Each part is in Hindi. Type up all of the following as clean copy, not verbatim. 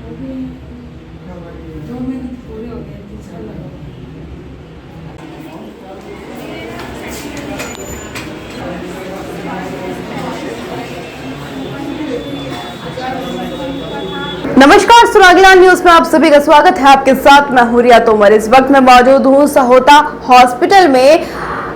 अभी 2 महीने पूरे हो गए, तीसरा लगा। नमस्कार, सुरागीला न्यूज में आप सभी का स्वागत है। आपके साथ मैं हूं रिया तोमर। इस वक्त मैं मौजूद हूं सहोता हॉस्पिटल में।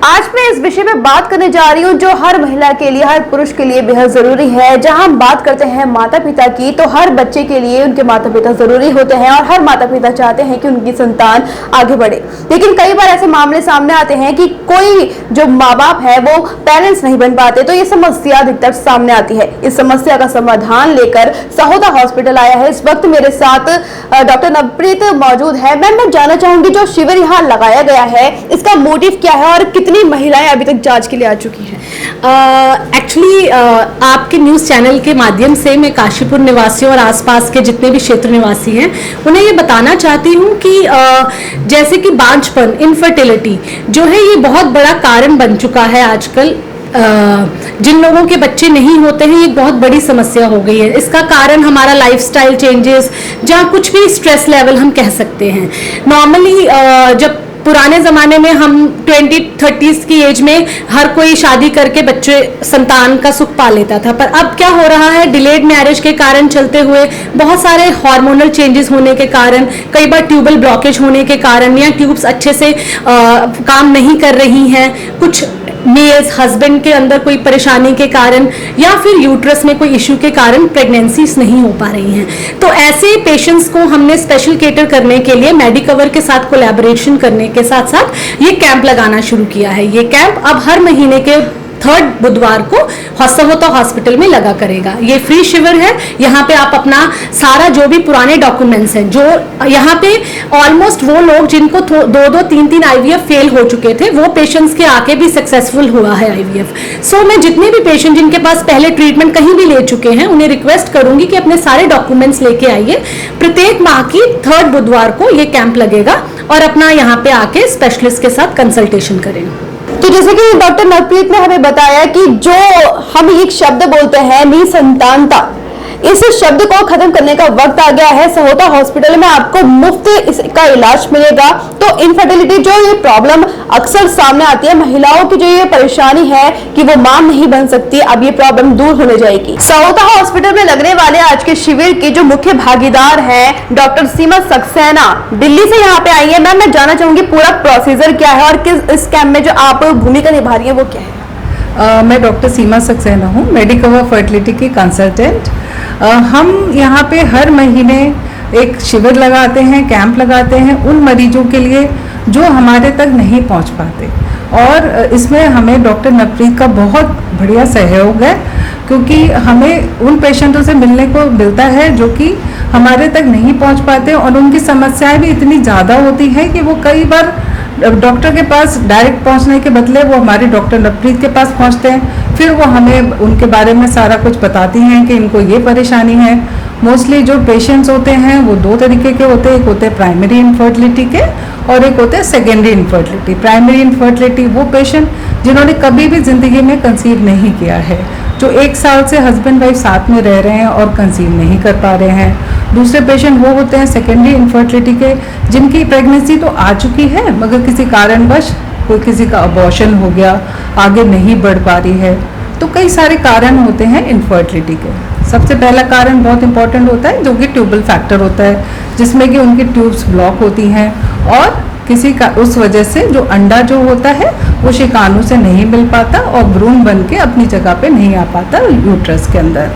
आज मैं इस विषय में बात करने जा रही हूं जो हर महिला के लिए, हर पुरुष के लिए बेहद जरूरी है। जहां हम बात करते हैं माता पिता की, तो हर बच्चे के लिए उनके माता पिता जरूरी होते हैं और हर माता पिता चाहते हैं कि उनकी संतान आगे बढ़े। लेकिन कई बार ऐसे मामले सामने आते हैं कि कोई जो माँ बाप है वो पेरेंट्स नहीं बन पाते, तो ये समस्या अधिकतर सामने आती है। इस समस्या का समाधान लेकर सहोता हॉस्पिटल आया है। इस वक्त मेरे साथ डॉक्टर नवप्रीत मौजूद है। मैं जानना चाहूंगी जो शिविर यहाँ लगाया गया है, इसका मोटिव क्या है और कितनी महिलाएं अभी तक जांच के लिए आ चुकी हैं? एक्चुअली आपके न्यूज़ चैनल के माध्यम से मैं काशीपुर निवासियों और आसपास के जितने भी क्षेत्र निवासी हैं उन्हें ये बताना चाहती हूँ कि जैसे कि बांझपन, इनफर्टिलिटी जो है ये बहुत बड़ा कारण बन चुका है आजकल। जिन लोगों के बच्चे नहीं होते हैं, ये बहुत बड़ी समस्या हो गई है। इसका कारण हमारा लाइफस्टाइल चेंजेस, जहाँ कुछ भी स्ट्रेस लेवल हम कह सकते हैं। नॉर्मली जब पुराने ज़माने में हम 20-30s की एज में हर कोई शादी करके बच्चे संतान का सुख पा लेता था, पर अब क्या हो रहा है, डिलेड मैरिज के कारण चलते हुए, बहुत सारे हार्मोनल चेंजेस होने के कारण, कई बार ट्यूबल ब्लॉकेज होने के कारण या ट्यूब्स अच्छे से काम नहीं कर रही हैं, कुछ मेल्स हस्बैंड के अंदर कोई परेशानी के कारण या फिर यूट्रस में कोई इश्यू के कारण प्रेगनेंसीज नहीं हो पा रही हैं। तो ऐसे पेशेंट्स को हमने स्पेशल केटर करने के लिए मेडिकवर के साथ कोलैबोरेशन करने के साथ साथ ये कैंप लगाना शुरू किया है। ये कैंप अब हर महीने के 3rd बुधवार को सहोता हॉस्पिटल में लगा करेगा। ये फ्री शिविर है। यहाँ पे आप अपना सारा जो भी पुराने डॉक्यूमेंट्स हैं, जो यहाँ पे ऑलमोस्ट वो लोग जिनको 2-3 IVF फेल हो चुके थे, वो पेशेंट्स के आके भी सक्सेसफुल हुआ है IVF। सो मैं जितने भी पेशेंट जिनके पास पहले ट्रीटमेंट कहीं भी ले चुके हैं उन्हें रिक्वेस्ट करूंगी कि अपने सारे डॉक्यूमेंट्स लेके आइए। प्रत्येक माह की 3rd बुधवार को ये कैंप लगेगा और अपना यहाँ पे आके स्पेशलिस्ट के साथ कंसल्टेशन करें। तो जैसे कि डॉक्टर नवप्रीत ने हमें बताया कि जो हम एक शब्द बोलते हैं निसंतानता, इस शब्द को खत्म करने का वक्त आ गया है। सहोता हॉस्पिटल में आपको मुफ्त इसका इलाज मिलेगा। तो इनफर्टिलिटी जो ये प्रॉब्लम अक्सर सामने आती है, महिलाओं की जो ये परेशानी है कि वो मां नहीं बन सकती, अब ये प्रॉब्लम दूर होने जाएगी। सहोता हॉस्पिटल में लगने वाले आज के शिविर की जो मुख्य भागीदार हैं डॉक्टर सीमा सक्सेना, दिल्ली से यहाँ पे आई है। मैम, मैं जानना चाहूंगी पूरा प्रोसीजर क्या है और किस इस कैंप में जो आप भूमिका निभा रही है वो क्या है? मैं डॉक्टर सीमा सक्सेना हूँ, मेडिकवर फर्टिलिटी की कंसल्टेंट। हम यहाँ पे हर महीने एक शिविर लगाते हैं, कैंप लगाते हैं उन मरीजों के लिए जो हमारे तक नहीं पहुँच पाते। और इसमें हमें डॉक्टर नवप्रीत का बहुत बढ़िया सहयोग है, क्योंकि हमें उन पेशेंटों से मिलने को मिलता है जो कि हमारे तक नहीं पहुँच पाते और उनकी समस्याएं भी इतनी ज़्यादा होती हैं कि वो कई बार डॉक्टर के पास डायरेक्ट पहुंचने के बदले वो हमारे डॉक्टर नवप्रीत के पास पहुंचते हैं। फिर वो हमें उनके बारे में सारा कुछ बताती हैं कि इनको ये परेशानी है। मोस्टली जो पेशेंट्स होते हैं वो 2 तरीके के होते हैं, एक होते हैं प्राइमरी इनफर्टिलिटी के और एक होते हैं सेकेंडरी इनफर्टिलिटी। प्राइमरी इनफर्टिलिटी वो पेशेंट जिन्होंने कभी भी ज़िंदगी में कंसीव नहीं किया है, जो 1 साल से हस्बैंड वाइफ साथ में रह रहे हैं और कंसीव नहीं कर पा रहे हैं। दूसरे पेशेंट वो होते हैं सेकेंडरी इनफर्टिलिटी के, जिनकी प्रेगनेंसी तो आ चुकी है मगर किसी कारणवश कोई किसी का अबॉर्शन हो गया, आगे नहीं बढ़ पा रही है। तो कई सारे कारण होते हैं इनफर्टिलिटी के। सबसे पहला कारण बहुत इंपॉर्टेंट होता है जो कि ट्यूबल फैक्टर होता है, जिसमें कि उनकी ट्यूब्स ब्लॉक होती हैं और किसी का उस वजह से जो अंडा जो होता है वो शुक्राणु से नहीं मिल पाता और भ्रूण बन के अपनी जगह पे नहीं आ पाता यूट्रस के अंदर।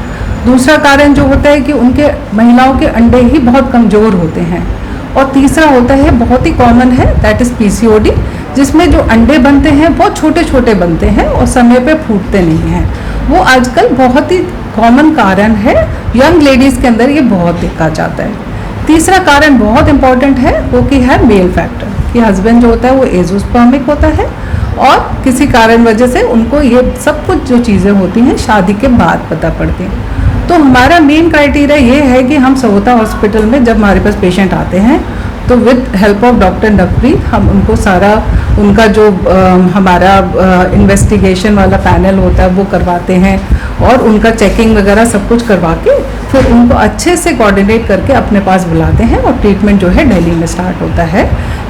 दूसरा कारण जो होता है कि उनके महिलाओं के अंडे ही बहुत कमज़ोर होते हैं। और तीसरा होता है, बहुत ही कॉमन है, दैट इज़ PCOD, जिसमें जो अंडे बनते हैं बहुत छोटे छोटे बनते हैं और समय पे फूटते नहीं हैं। वो आजकल बहुत ही कॉमन कारण है, यंग लेडीज़ के अंदर ये बहुत देखा जाता है। तीसरा कारण बहुत इंपॉर्टेंट है, वो कि है मेल फैक्टर, कि हस्बैंड जो होता है वो एजोस्पर्मिक होता है और किसी कारण वजह से उनको ये सब कुछ जो चीज़ें होती हैं शादी के बाद पता पड़ती हैं। तो हमारा मेन क्राइटेरिया ये है कि हम सहोता हॉस्पिटल में जब हमारे पास पेशेंट आते हैं तो with help of doctor Navpreet हम उनको सारा उनका जो हमारा इन्वेस्टिगेशन वाला पैनल होता है वो करवाते हैं और उनका चेकिंग वगैरह सब कुछ करवा के फिर उनको अच्छे से कोऑर्डिनेट करके अपने पास बुलाते हैं और ट्रीटमेंट जो है दिल्ली में स्टार्ट होता है।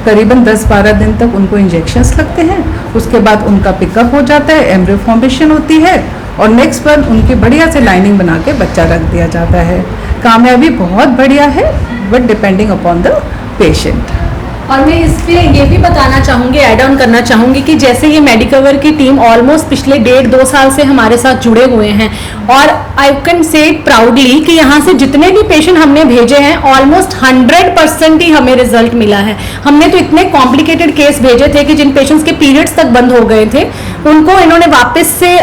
करीबन 10-12 दिन तक उनको इंजेक्शंस लगते हैं, उसके बाद उनका पिकअप हो जाता है, एम्ब्रियो फॉर्मेशन होती है और नेक्स्ट पर उनकी बढ़िया से लाइनिंग बना के बच्चा रख दिया जाता है। कामयाबी बहुत बढ़िया है, but depending upon the patient. और मैं इस पे ये भी बताना चाहूँगी, ऐड ऑन करना चाहूँगी कि जैसे ये मेडिकवर की टीम ऑलमोस्ट पिछले 1.5-2 साल से हमारे साथ जुड़े हुए हैं और आई कैन से प्राउडली कि यहाँ से जितने भी पेशेंट हमने भेजे हैं ऑलमोस्ट 100% ही हमें रिजल्ट मिला है। हमने तो इतने कॉम्प्लिकेटेड केस भेजे थे कि जिन पेशेंट्स के पीरियड्स तक बंद हो गए थे उनको इन्होंने वापस से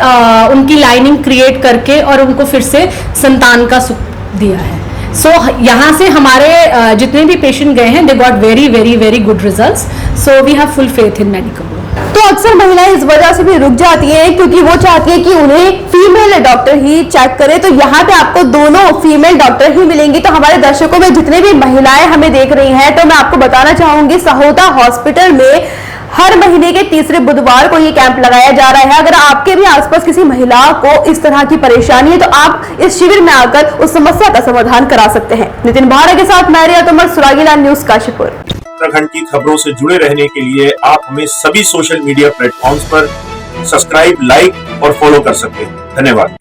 उनकी लाइनिंग क्रिएट करके और उनको फिर से संतान का सुख दिया है। सो यहाँ से हमारे जितने भी पेशेंट गए हैं they got very very very good results. So we have full faith in Medicover. तो अक्सर महिलाएं इस वजह से भी रुक जाती हैं क्योंकि वो चाहती है कि उन्हें फीमेल डॉक्टर ही चेक करे। तो यहाँ पे आपको दोनों फीमेल डॉक्टर ही मिलेंगी। तो हमारे दर्शकों में जितने भी महिलाएं हमें देख रही हैं तो मैं आपको बताना चाहूंगी सहोता हॉस्पिटल में हर महीने के तीसरे बुधवार को ये कैंप लगाया जा रहा है। अगर आपके भी आसपास किसी महिला को इस तरह की परेशानी है तो आप इस शिविर में आकर उस समस्या का समाधान करा सकते हैं। नितिन भारा के साथ मैं रिया तोमर, सुरागीलाल न्यूज काशीपुर। उत्तराखंड की खबरों से जुड़े रहने के लिए आप हमें सभी सोशल मीडिया प्लेटफॉर्म्स पर सब्सक्राइब, लाइक और फॉलो कर सकते हैं। धन्यवाद।